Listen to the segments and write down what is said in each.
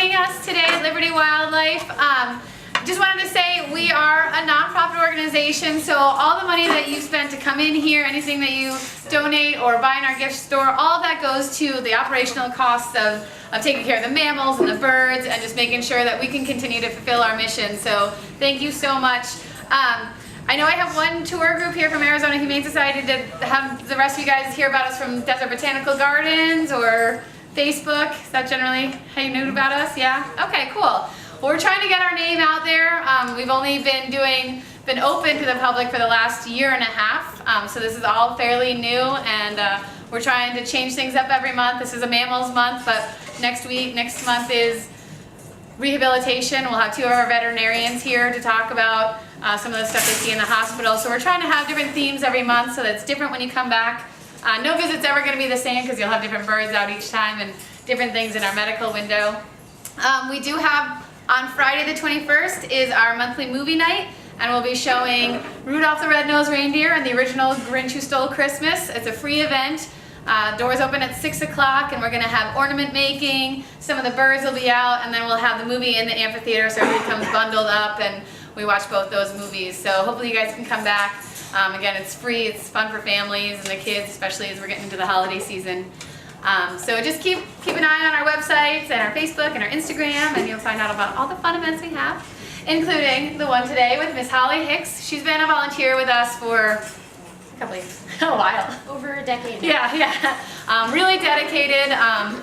joining us today at Liberty Wildlife. Just wanted to say we are a nonprofit organization, so all the money that you spent to come in here, anything that you donate or buy in our gift store, all of that goes to the operational costs of taking care of the mammals and the birds and just making sure that we can continue to fulfill our mission. So thank you so much. I know I have one tour group here from Arizona Humane Society. Did have the rest of you guys hear about us from Desert Botanical Gardens or Facebook? Is that generally how you knew about us? Yeah? Okay, cool. Well, we're trying to get our name out there. We've only been open to the public for the last year and a half, so this is all fairly new, and we're trying to change things up every month. This is a mammals month, but next month is rehabilitation. We'll have two of our veterinarians here to talk about some of the stuff they see in the hospital. So we're trying to have different themes every month so that it's different when you come back. No visit's ever going to be the same because you'll have different birds out each time and different things in our medical window. We do have, on Friday the 21st is our monthly movie night, and we'll be showing Rudolph the Red-Nosed Reindeer and the original Grinch Who Stole Christmas. It's a free event. Doors open at 6 o'clock, and we're going to have ornament making. Some of the birds will be out, and then we'll have the movie in the amphitheater so everybody comes bundled up and we watch both those movies. So hopefully you guys can come back. Again, it's free, it's fun for families and the kids, especially as we're getting into the holiday season. So just keep an eye on our websites and our Facebook and our Instagram, and you'll find out about all the fun events we have, including the one today with Miss Holly Hicks. She's been a volunteer with us for a couple years, a while. Over a decade now. Yeah. Really dedicated.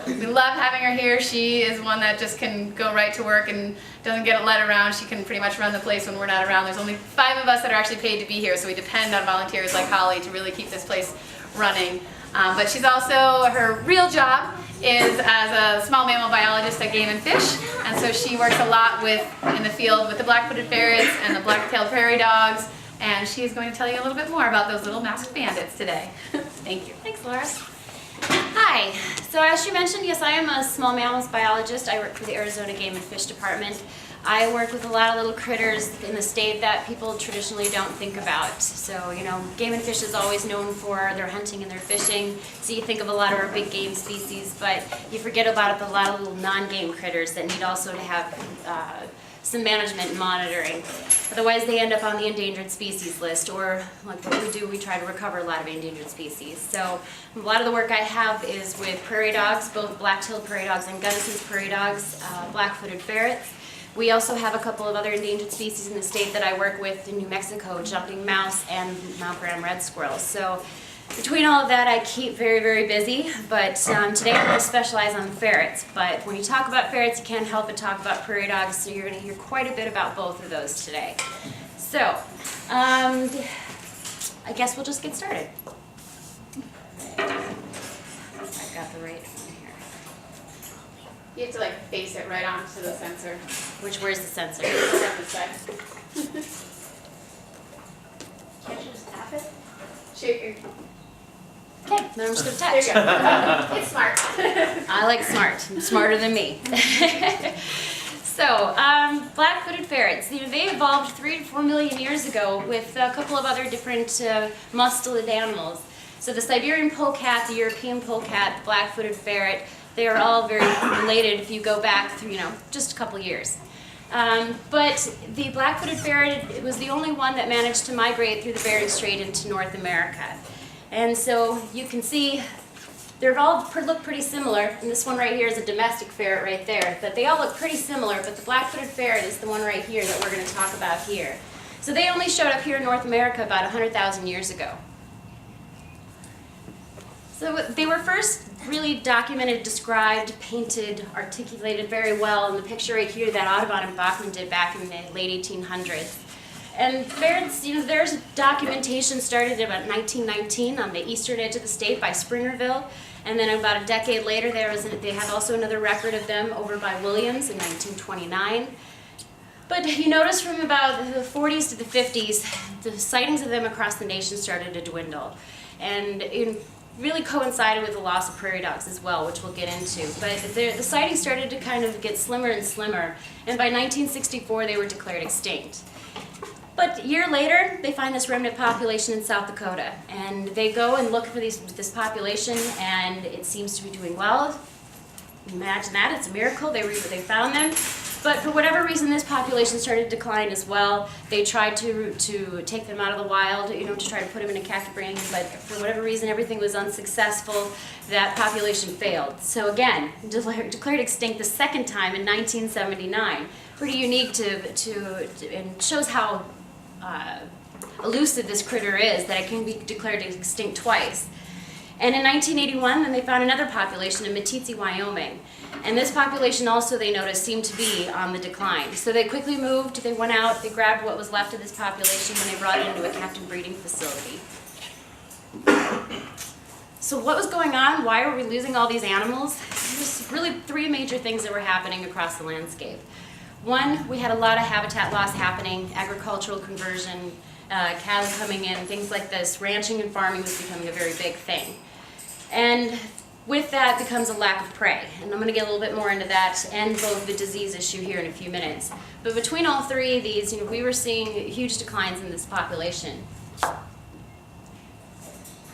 We love having her here. She is one that just can go right to work and doesn't get led around. She can pretty much run the place when we're not around. There's only 5 of us that are actually paid to be here, so we depend on volunteers like Holly to really keep this place running. But she's also, her real job is as a small mammal biologist at Game and Fish, and so she works a lot in the field with the Black Footed Ferrets and the black-tailed prairie dogs, and she's going to tell you a little bit more about those little masked bandits today. Thank you. Thanks, Laura. Hi. So as she mentioned, yes, I am a small mammals biologist. I work for the Arizona Game and Fish Department. I work with a lot of little critters in the state that people traditionally don't think about. So, you know, Game and Fish is always known for their hunting and their fishing. So you think of a lot of our big game species, but you forget about a lot of little non-game critters that need also to have some management and monitoring. Otherwise they end up on the endangered species list, or like what we do, we try to recover a lot of endangered species. So a lot of the work I have is with prairie dogs, both black-tailed prairie dogs and Gunnison's prairie dogs, black-footed ferrets. We also have a couple of other endangered species in the state that I work with in New Mexico, jumping mouse and Mount Graham red squirrels. So between all of that, I keep very, very busy, but today I'm going to specialize on ferrets. But when you talk about ferrets, you can't help but talk about prairie dogs, so you're going to hear quite a bit about both of those today. So, I guess we'll just get started. I've got the right one here. You have to like face it right onto the sensor. Where's the sensor? It's on this side. Can't you just tap it? Shake. Okay, then I'm just going to touch. There you go. It's smart. I like smart. Smarter than me. So, black-footed ferrets. You know, they evolved 3 to 4 million years ago with a couple of other different mustelid animals. So the Siberian polecat, the European polecat, the black-footed ferret, they are all very related if you go back through, just a couple years. But the black-footed ferret, it was the only one that managed to migrate through the Bering Strait into North America. And so you can see they're all look pretty similar, and this one right here is a domestic ferret right there, but they all look pretty similar, but the black-footed ferret is the one right here that we're going to talk about here. So they only showed up here in North America about 100,000 years ago. So they were first really documented, described, painted, articulated very well in the picture right here that Audubon and Bachman did back in the late 1800s. And ferrets, their documentation started about 1919 on the eastern edge of the state by Springerville, and then about a decade later they have also another record of them over by Williams in 1929. But you notice from about the 40s to the 50s, the sightings of them across the nation started to dwindle, and it really coincided with the loss of prairie dogs as well, which we'll get into. But the sightings started to kind of get slimmer and slimmer, and by 1964 they were declared extinct. But a year later, they find this remnant population in South Dakota, and they go and look for this population, and it seems to be doing well. imagine that, it's a miracle, they found them. But for whatever reason, this population started to decline as well. They tried to take them out of the wild, to try to put them in a captive breeding, but for whatever reason, everything was unsuccessful. That population failed. So again, declared extinct the second time in 1979. Pretty unique and shows how elusive this critter is, that it can be declared extinct twice. And in 1981, then they found another population in Meeteetse, Wyoming. And this population also, they noticed, seemed to be on the decline. So they quickly moved, they went out, they grabbed what was left of this population, and they brought it into a captive breeding facility. So what was going on? Why were we losing all these animals? There's really three major things that were happening across the landscape. One, we had a lot of habitat loss happening, agricultural conversion, cattle coming in, things like this. Ranching and farming was becoming a very big thing. And with that becomes a lack of prey. And I'm going to get a little bit more into that and both the disease issue here in a few minutes. But between all three of these, we were seeing huge declines in this population.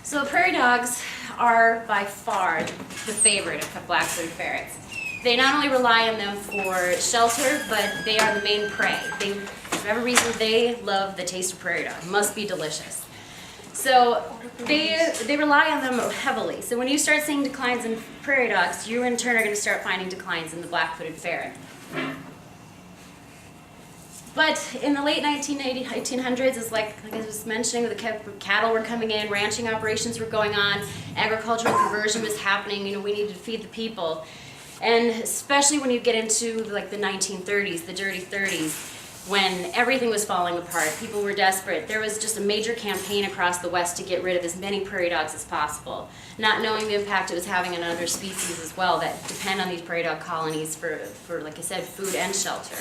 So prairie dogs are by far the favorite of black footed ferrets. They not only rely on them for shelter, but they are the main prey. For whatever reason, they love the taste of prairie dog. It must be delicious. So they rely on them heavily. So when you start seeing declines in prairie dogs, you in turn are going to start finding declines in the black footed ferret. But in the late 1800s, it's like I was mentioning, the cattle were coming in, ranching operations were going on, agricultural conversion was happening. We needed to feed the people. And especially when you get into like the 1930s, the dirty 30s, when everything was falling apart, people were desperate. There was just a major campaign across the West to get rid of as many prairie dogs as possible, not knowing the impact it was having on other species as well that depend on these prairie dog colonies for, like I said, food and shelter.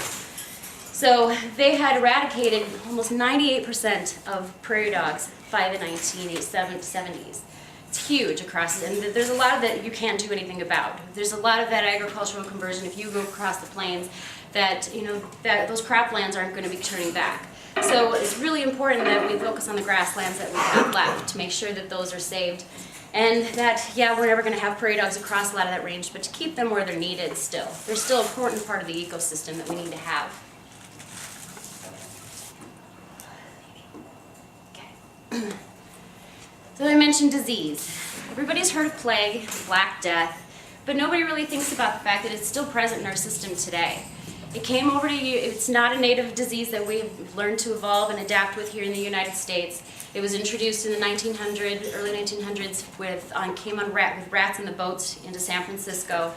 So they had eradicated almost 98% of prairie dogs by the 1970s. It's huge across, and there's a lot of that you can't do anything about. There's a lot of that agricultural conversion, if you go across the plains, that that those croplands aren't going to be turning back. So it's really important that we focus on the grasslands that we have left to make sure that those are saved. And that, yeah, we're never going to have prairie dogs across a lot of that range, but to keep them where they're needed still. They're still an important part of the ecosystem that we need to have. Okay. So I mentioned disease. Everybody's heard of plague, Black Death, but nobody really thinks about the fact that it's still present in our system today. It came over to you, it's not a native disease that we've learned to evolve and adapt with here in the United States. It was introduced in the early 1900s came on with rats in the boats into San Francisco.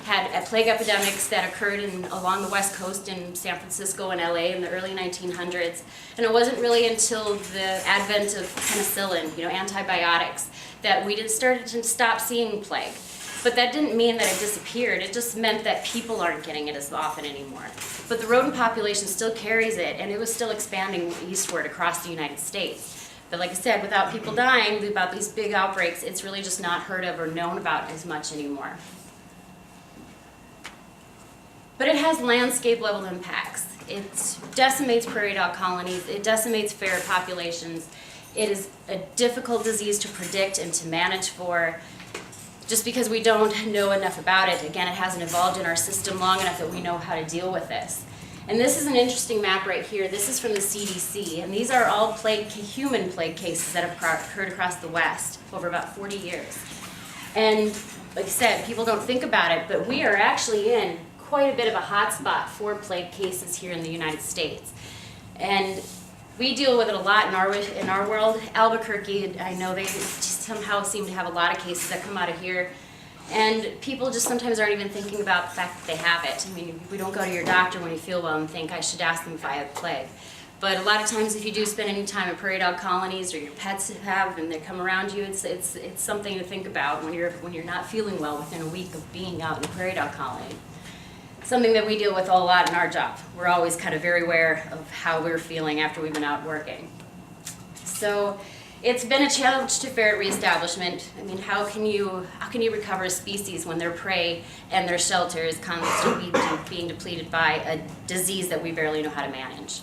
Had plague epidemics that occurred along the West Coast in San Francisco and LA in the early 1900s. And it wasn't really until the advent of penicillin, antibiotics, that we started to stop seeing plague. But that didn't mean that it disappeared. It just meant that people aren't getting it as often anymore. But the rodent population still carries it, and it was still expanding eastward across the United States. But like I said, without people dying about these big outbreaks, it's really just not heard of or known about as much anymore. But it has landscape level impacts. It decimates prairie dog colonies, it decimates ferret populations. It is a difficult disease to predict and to manage for. Just because we don't know enough about it, again, it hasn't evolved in our system long enough that we know how to deal with this. And this is an interesting map right here. This is from the CDC, and these are all human plague cases that have occurred across the West over about 40 years. And like I said, people don't think about it, but we are actually in quite a bit of a hot spot for plague cases here in the United States. And we deal with it a lot in our world. Albuquerque, I know they somehow seem to have a lot of cases that come out of here. And people just sometimes aren't even thinking about the fact that they have it. I mean, we don't go to your doctor when you feel well and think, I should ask them if I have plague. But a lot of times if you do spend any time at prairie dog colonies or your pets have and they come around you, it's something to think about when you're not feeling well within a week of being out in a prairie dog colony. Something that we deal with a lot in our job. We're always kind of very aware of how we're feeling after we've been out working. So it's been a challenge to ferret reestablishment. I mean, how can you recover a species when their prey and their shelter is constantly being depleted by a disease that we barely know how to manage?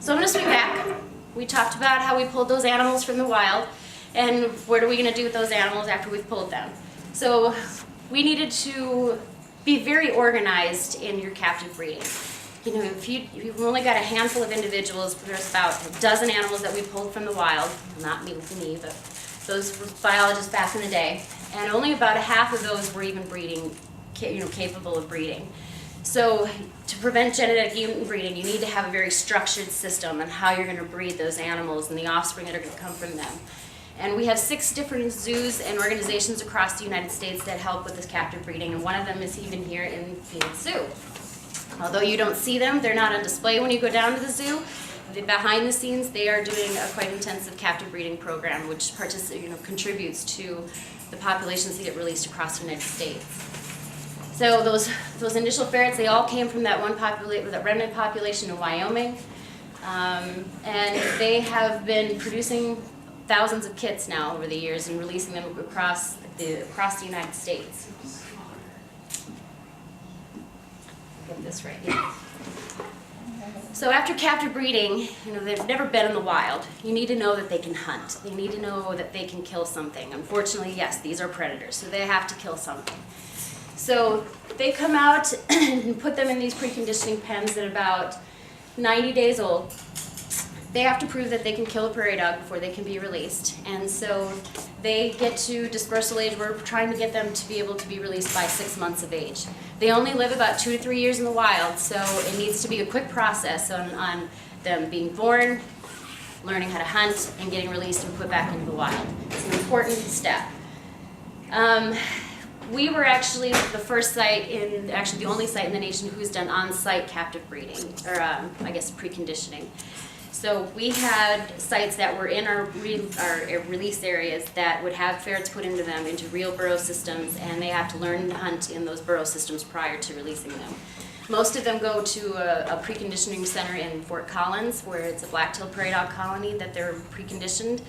So I'm going to swing back. We talked about how we pulled those animals from the wild, and what are we going to do with those animals after we've pulled them? So we needed to be very organized in your captive breeding. You know, if you've only got a handful of individuals, there's about a dozen animals that we pulled from the wild, not me, but those were biologists back in the day, and only about a half of those were even breeding, capable of breeding. So to prevent genetic mutant breeding, you need to have a very structured system on how you're going to breed those animals and the offspring that are going to come from them. And we have 6 different zoos and organizations across the United States that help with this captive breeding, and one of them is even here in Phoenix Zoo. Although you don't see them, they're not on display when you go down to the zoo. Behind the scenes, they are doing a quite intensive captive breeding program, which contributes to the populations that get released across the United States. So those initial ferrets, they all came from that that remnant population in Wyoming, and they have been producing thousands of kits now over the years and releasing them across the United States. Get this right here. So after captive breeding, they've never been in the wild. You need to know that they can hunt. They need to know that they can kill something. Unfortunately, yes, these are predators, so they have to kill something. So they come out and put them in these preconditioning pens at about 90 days old. They have to prove that they can kill a prairie dog before they can be released. And so they get to dispersal age. We're trying to get them to be able to be released by 6 months of age. They only live about 2 to 3 years in the wild, so it needs to be a quick process on them being born, learning how to hunt, and getting released and put back into the wild. It's an important step. We were actually the first site actually the only site in the nation who's done on-site captive breeding, or I guess preconditioning. So we had sites that were in our release areas that would have ferrets put into them, into real burrow systems, and they have to learn to hunt in those burrow systems prior to releasing them. Most of them go to a preconditioning center in Fort Collins, where it's a black-tailed prairie dog colony that they're preconditioned.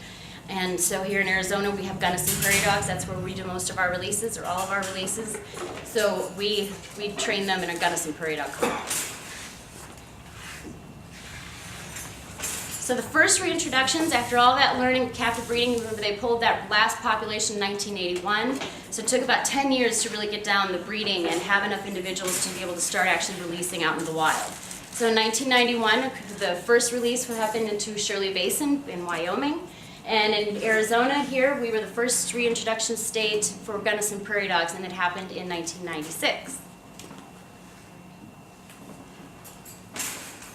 And so here in Arizona, we have Gunnison prairie dogs. That's where we do most of our releases, or all of our releases. So we train them in a Gunnison prairie dog colony. So the first reintroductions, after all that learning, captive breeding, remember they pulled that last population in 1981. So it took about 10 years to really get down the breeding and have enough individuals to be able to start actually releasing out in the wild. So in 1991, the first release happened into Shirley Basin in Wyoming. And in Arizona here, we were the first reintroduction state for Gunnison prairie dogs, and it happened in 1996.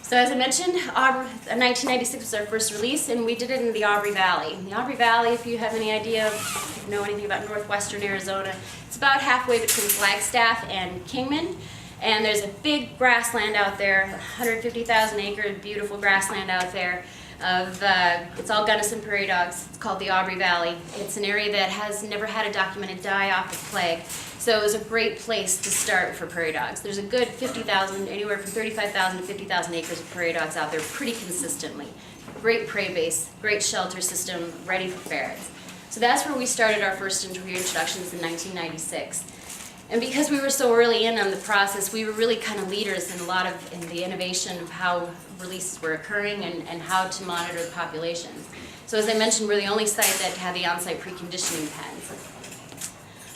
So as I mentioned, 1996 was our first release, and we did it in the Aubrey Valley. In the Aubrey Valley, if you have any idea, if you know anything about northwestern Arizona, it's about halfway between Flagstaff and Kingman. And there's a big grassland out there, 150,000 acre beautiful grassland out there. It's all Gunnison prairie dogs. It's called the Aubrey Valley. It's an area that has never had a documented die-off of plague. So it was a great place to start for prairie dogs. There's a good 50,000, anywhere from 35,000 to 50,000 acres of prairie dogs out there pretty consistently. Great prey base, great shelter system, ready for ferrets. So that's where we started our first reintroductions in 1996. And because we were so early in on the process, we were really kind of leaders in the innovation of how releases were occurring and how to monitor the populations. So as I mentioned, we're the only site that had the on-site preconditioning pens.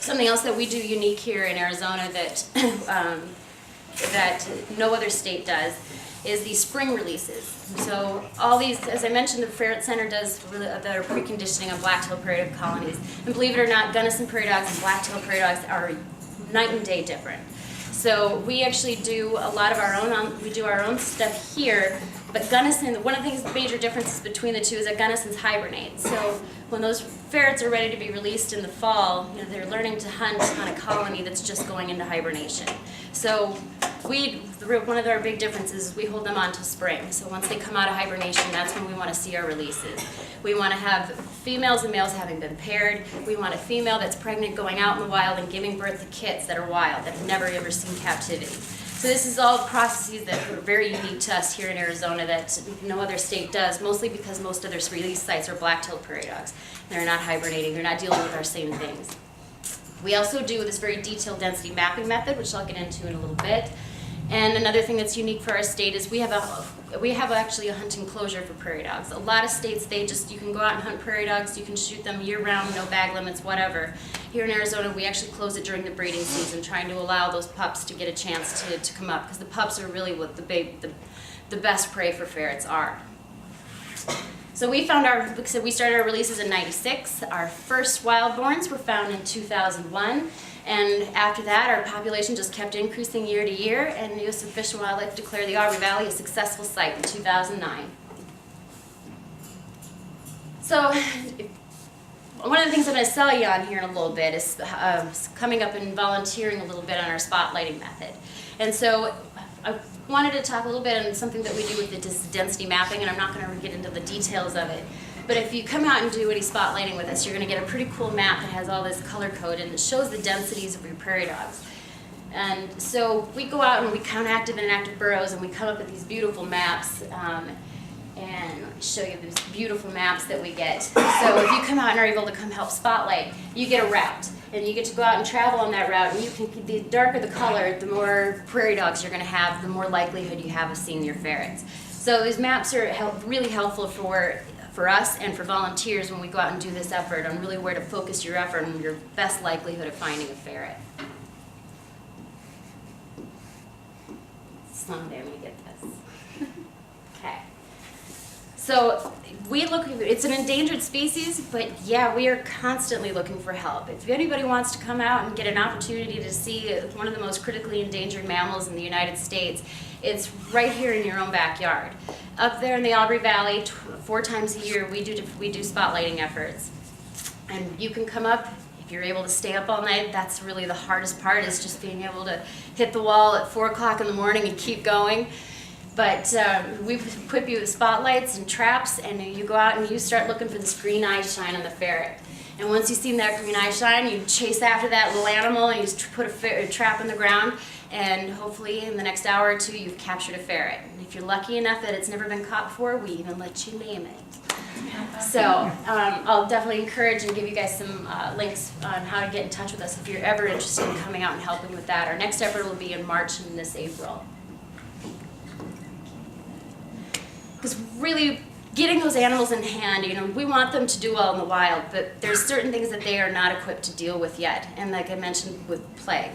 Something else that we do unique here in Arizona that that no other state does is these spring releases. So all these, as I mentioned, the Ferret Center does their preconditioning on black-tailed prairie dog colonies. And believe it or not, Gunnison prairie dogs and black-tailed prairie dogs are night and day different. So we actually do a lot of our own, we do our own stuff here, but Gunnison, one of the major differences between the two is that Gunnisons hibernate. So when those ferrets are ready to be released in the fall, they're learning to hunt on a colony that's just going into hibernation. So one of our big differences is we hold them on till spring. So once they come out of hibernation, that's when we want to see our releases. We want to have females and males having been paired. We want a female that's pregnant going out in the wild and giving birth to kits that are wild, that have never ever seen captivity. So this is all processes that are very unique to us here in Arizona that no other state does, mostly because most of their release sites are black-tailed prairie dogs. They're not hibernating, they're not dealing with our same things. We also do this very detailed density mapping method, which I'll get into in a little bit. And another thing that's unique for our state is we have actually a hunting closure for prairie dogs. A lot of states, you can go out and hunt prairie dogs, you can shoot them year round, no bag limits, whatever. Here in Arizona, we actually close it during the breeding season, trying to allow those pups to get a chance to come up, because the pups are really what the best prey for ferrets are. So we started our releases in '96. Our first wildborns were found in 2001. And after that, our population just kept increasing year to year, and U.S. Fish and Wildlife declared the Aubrey Valley a successful site in 2009. So, one of the things I'm going to sell you on here in a little bit is coming up and volunteering a little bit on our spotlighting method. And so, I wanted to talk a little bit on something that we do with the density mapping, and I'm not going to get into the details of it. But if you come out and do any spotlighting with us, you're going to get a pretty cool map that has all this color code, and it shows the densities of your prairie dogs. And so we go out and we count active and inactive burrows, and we come up with these beautiful maps. And let me show you these beautiful maps that we get. So if you come out and are able to come help spotlight, you get a route. And you get to go out and travel on that route. And the darker the color, the more prairie dogs you're going to have, the more likelihood you have of seeing your ferrets. So these maps are really helpful for us and for volunteers when we go out and do this effort on really where to focus your effort and your best likelihood of finding a ferret. Someday I'm going to get this. Okay. So it's an endangered species, but yeah, we are constantly looking for help. If anybody wants to come out and get an opportunity to see one of the most critically endangered mammals in the United States, it's right here in your own backyard. Up there in the Aubrey Valley, 4 times a year, we do spotlighting efforts. And you can come up, if you're able to stay up all night, that's really the hardest part, is just being able to hit the wall at 4 o'clock in the morning and keep going. But we equip you with spotlights and traps, and you go out and you start looking for this green eye shine on the ferret. And once you've seen that green eye shine, you chase after that little animal and you just put a trap in the ground, and hopefully in the next hour or 2 you've captured a ferret. And if you're lucky enough that it's never been caught before, we even let you name it. So I'll definitely encourage and give you guys some links on how to get in touch with us if you're ever interested in coming out and helping with that. Our next effort will be in March and this April. Because really, getting those animals in hand, we want them to do well in the wild, but there's certain things that they are not equipped to deal with yet. And like I mentioned with plague,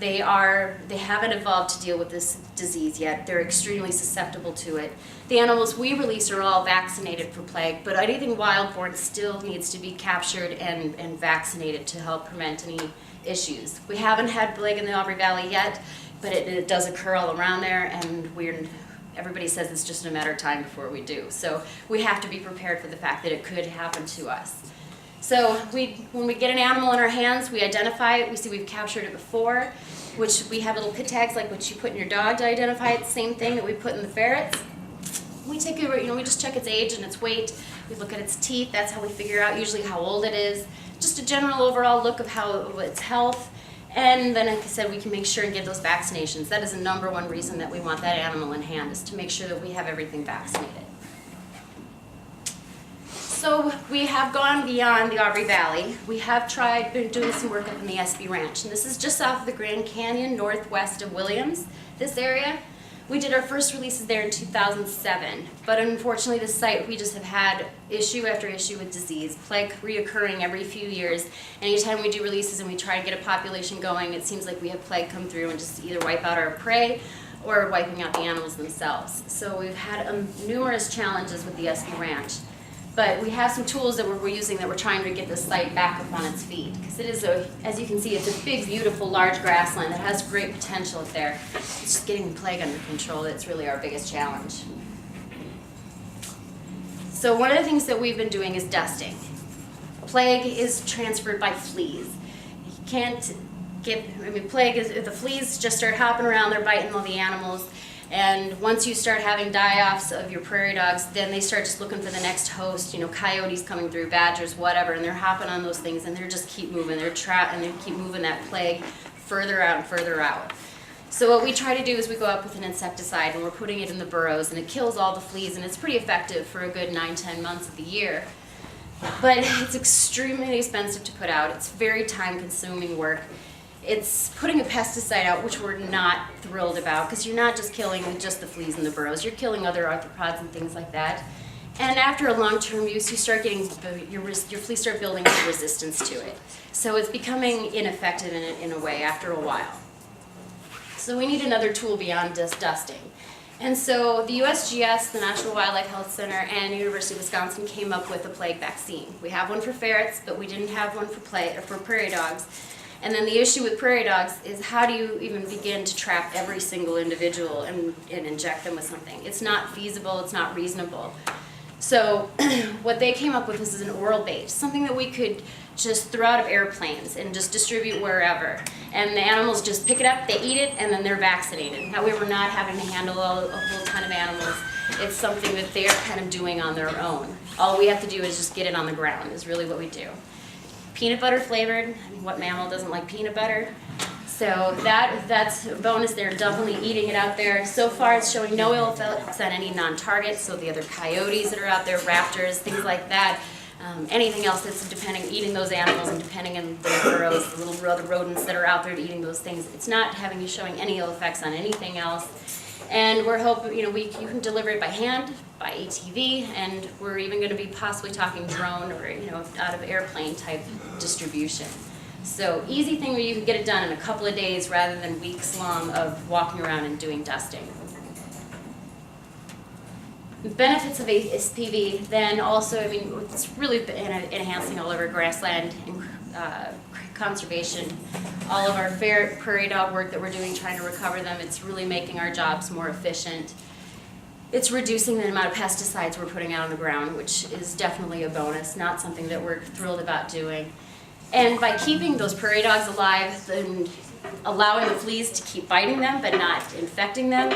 they haven't evolved to deal with this disease yet. They're extremely susceptible to it. The animals we release are all vaccinated for plague, but anything wild-born still needs to be captured and vaccinated to help prevent any issues. We haven't had plague in the Aubrey Valley yet, but it does occur all around there, and everybody says it's just a matter of time before we do. So we have to be prepared for the fact that it could happen to us. So when we get an animal in our hands, we identify it. We see we've captured it before, which we have little pit tags like what you put in your dog to identify it. Same thing that we put in the ferrets. We take it, we just check its age and its weight. We look at its teeth. That's how we figure out usually how old it is. Just a general overall look of its health. And then, like I said, we can make sure and give those vaccinations. That is the #1 reason that we want that animal in hand, is to make sure that we have everything vaccinated. So we have gone beyond the Aubrey Valley. We have been doing some work up in the SB Ranch, and this is just off of the Grand Canyon, northwest of Williams, this area. We did our first releases there in 2007, but unfortunately this site, we just have had issue after issue with disease, plague reoccurring every few years. Anytime we do releases and we try to get a population going, it seems like we have plague come through and just either wipe out our prey or wiping out the animals themselves. So we've had numerous challenges with the SB Ranch. But we have some tools that we're using that we're trying to get this site back up on its feet. Because it is, as you can see, it's a big, beautiful, large grassland that has great potential up there. It's just getting the plague under control that's really our biggest challenge. So one of the things that we've been doing is dusting. Plague is transferred by fleas. You can't plague is, if the fleas just start hopping around, they're biting all the animals. And once you start having die-offs of your prairie dogs, then they start just looking for the next host, coyotes coming through, badgers, whatever, and they're hopping on those things, and they're just keep moving. And they keep moving that plague further out and further out. So what we try to do is we go up with an insecticide, and we're putting it in the burrows, and it kills all the fleas, and it's pretty effective for a good 9-10 months of the year. But it's extremely expensive to put out. It's very time-consuming work. it's putting a pesticide out, which we're not thrilled about, because you're not just killing just the fleas and the burrows, you're killing other arthropods and things like that. And after a long-term use, you start getting, your fleas start building up resistance to it. So it's becoming ineffective in a way after a while. So we need another tool beyond just dusting. And so the USGS, the National Wildlife Health Center, and University of Wisconsin came up with a plague vaccine. We have one for ferrets, but we didn't have one for prairie dogs. And then the issue with prairie dogs is, how do you even begin to trap every single individual and inject them with something? It's not feasible, it's not reasonable. So what they came up with is an oral bait, something that we could just throw out of airplanes and just distribute wherever. And the animals just pick it up, they eat it, and then they're vaccinated. That way we're not having to handle a whole ton of animals. It's something that they're kind of doing on their own. All we have to do is just get it on the ground, is really what we do. Peanut butter flavored. I mean, what mammal doesn't like peanut butter? So that's a bonus. They're definitely eating it out there. So far it's showing no ill effects on any non-targets, so the other coyotes that are out there, raptors, things like that. Anything else that's eating those animals and depending on the burrows, the little other rodents that are out there eating those things. It's not showing any ill effects on anything else. And we're hoping, you can deliver it by hand, by ATV, and we're even going to be possibly talking drone or, out of airplane type distribution. So easy thing where you can get it done in a couple of days rather than weeks long of walking around and doing dusting. The benefits of SPV then also, it's really enhancing all of our grassland conservation, all of our ferret, prairie dog work that we're doing trying to recover them. It's really making our jobs more efficient. It's reducing the amount of pesticides we're putting out on the ground, which is definitely a bonus, not something that we're thrilled about doing. And by keeping those prairie dogs alive and allowing the fleas to keep biting them but not infecting them,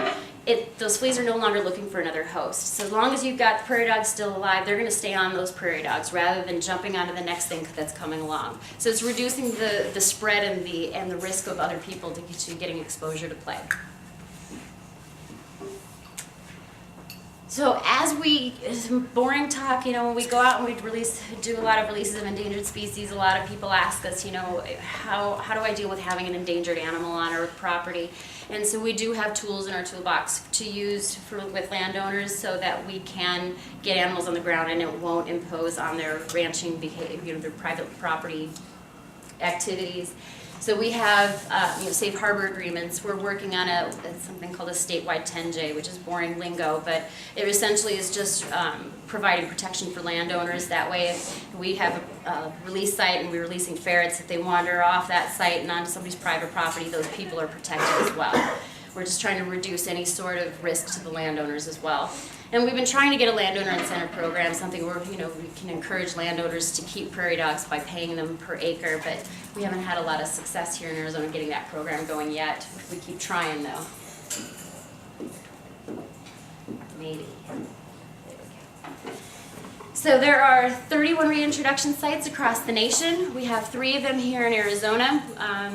those fleas are no longer looking for another host. So as long as you've got the prairie dogs still alive, they're going to stay on those prairie dogs rather than jumping onto the next thing that's coming along. So it's reducing the spread and the risk of other people to getting exposure to plague. So it's boring talk, when we go out and we do a lot of releases of endangered species, a lot of people ask us, how do I deal with having an endangered animal on our property? And so we do have tools in our toolbox to use with landowners so that we can get animals on the ground and it won't impose on their ranching behavior, their private property activities. So we have safe harbor agreements. We're working on something called a statewide 10J, which is boring lingo, but it essentially is just providing protection for landowners. That way, if we have a release site and we're releasing ferrets, if they wander off that site and onto somebody's private property, those people are protected as well. We're just trying to reduce any sort of risk to the landowners as well. And we've been trying to get a landowner incentive program, something where we can encourage landowners to keep prairie dogs by paying them per acre, but we haven't had a lot of success here in Arizona getting that program going yet. We keep trying though. Maybe. There we go. So there are 31 reintroduction sites across the nation. We have 3 of them here in Arizona. I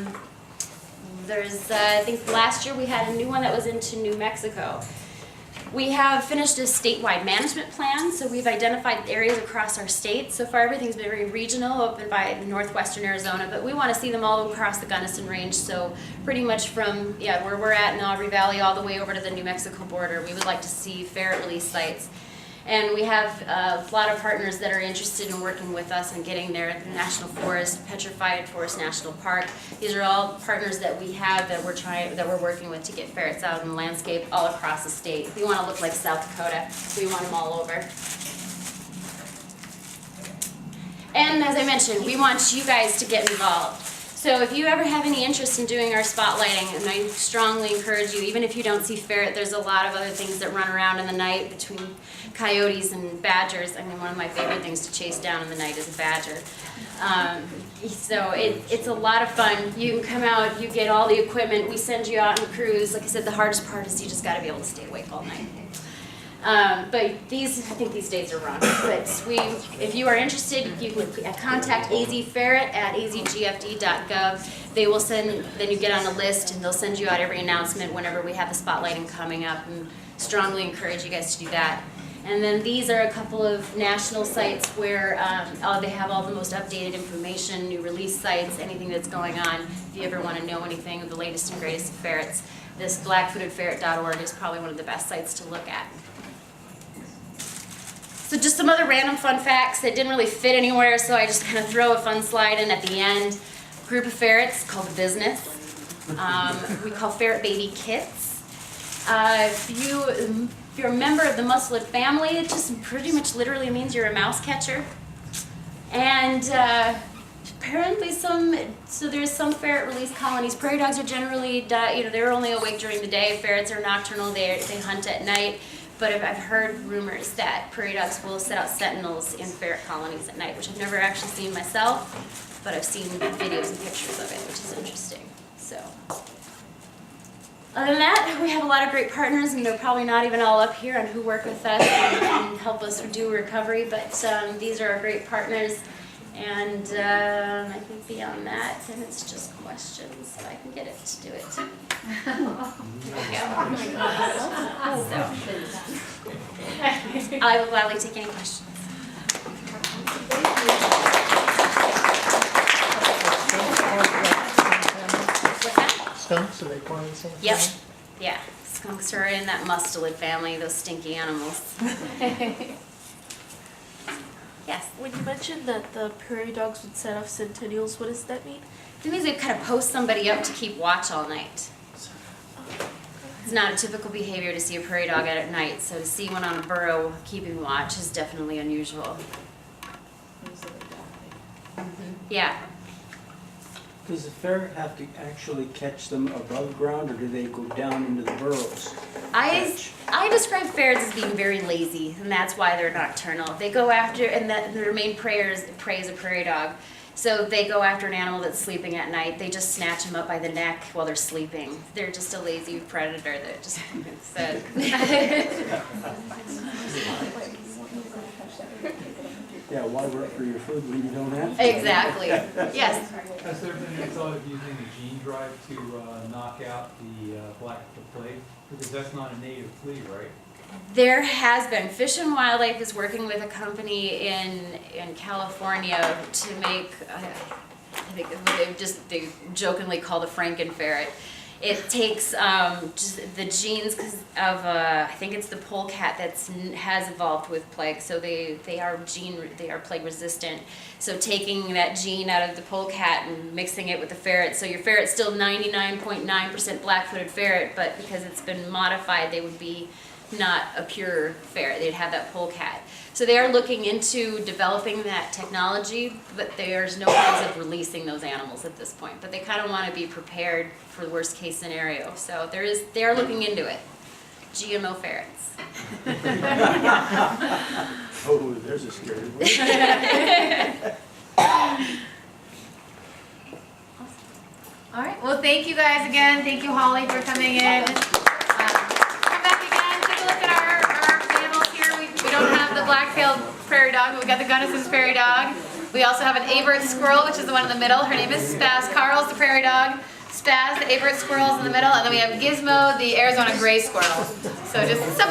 think last year we had a new one that was into New Mexico. We have finished a statewide management plan, so we've identified areas across our state. So far everything's been very regional, open by northwestern Arizona, but we want to see them all across the Gunnison Range, so pretty much from where we're at in Aubrey Valley all the way over to the New Mexico border. We would like to see ferret release sites. And we have a lot of partners that are interested in working with us and getting there. The National Forest, Petrified Forest National Park. These are all partners that we have that we're working with to get ferrets out in the landscape all across the state. We want to look like South Dakota. We want them all over. And as I mentioned, we want you guys to get involved. So if you ever have any interest in doing our spotlighting, and I strongly encourage you, even if you don't see ferret, there's a lot of other things that run around in the night between coyotes and badgers. One of my favorite things to chase down in the night is a badger. So it's a lot of fun. You can come out, you get all the equipment, we send you out on a cruise. Like I said, the hardest part is you just got to be able to stay awake all night. But I think these days are wrong. But if you are interested, you can contact azferret at azgfd.gov. They will then you get on a list and they'll send you out every announcement whenever we have the spotlighting coming up, and strongly encourage you guys to do that. And then these are a couple of national sites where they have all the most updated information, new release sites, anything that's going on. If you ever want to know anything of the latest and greatest of ferrets, this blackfootedferret.org is probably one of the best sites to look at. So just some other random fun facts that didn't really fit anywhere, so I just kind of throw a fun slide in at the end. Group of ferrets called a business. We call ferret baby kits. If you're a member of the mustelid family, it just pretty much literally means you're a mouse catcher. And apparently there's some ferret release colonies. Prairie dogs are generally, they're only awake during the day. Ferrets are nocturnal, they hunt at night. But I've heard rumors that prairie dogs will set out sentinels in ferret colonies at night, which I've never actually seen myself, but I've seen videos and pictures of it, which is interesting. So, other than that, we have a lot of great partners, and they're probably not even all up here on who work with us and help us do recovery, but these are our great partners. And I think beyond that, then it's just questions. If I can get it to do it. There we go. So, I will gladly take any questions. What's that? Skunks, are they part of the same Yep. family? Yeah. Skunks are in that mustelid family, those stinky animals. Yes. When you mentioned that the prairie dogs would set off sentinels, what does that mean? It means they kind of post somebody up to keep watch all night. It's not a typical behavior to see a prairie dog out at night, so to see one on a burrow keeping watch is definitely unusual. Yeah. Does the ferret have to actually catch them above ground, or do they go down into the burrows? I describe ferrets as being very lazy, and that's why they're nocturnal. They go after, and their main prey is a prairie dog. So they go after an animal that's sleeping at night. They just snatch them up by the neck while they're sleeping. They're just a lazy predator that just said. Yeah, why work for your food when you don't have to? Exactly. Yes. Has there been any thought of using a gene drive to knock out the black plague? Because that's not a native flea, right? There has been. Fish and Wildlife is working with a company in California to make, I think they jokingly call the Franken ferret. It takes just the genes of I think it's the polecat has evolved with plague, so they are plague resistant. So taking that gene out of the polecat and mixing it with the ferret, so your ferret's still 99.9% black-footed ferret, but because it's been modified, they would be not a pure ferret. They'd have that polecat. So they are looking into developing that technology, but there's no ways of releasing those animals at this point. But they kind of want to be prepared for the worst case scenario. So they are looking into it. GMO ferrets. Oh, there's a scary one. All right. Well, thank you guys again. Thank you, Holly, for coming in. Come back again. Take a look at our panels here. We don't have the black-tailed prairie dog, but we got the Gunnison's prairie dog. We also have an Avert squirrel, which is the one in the middle. Her name is Spaz. Carl's the prairie dog. Spaz, the Avert squirrel's in the middle, and then we have Gizmo, the Arizona gray squirrel. So just some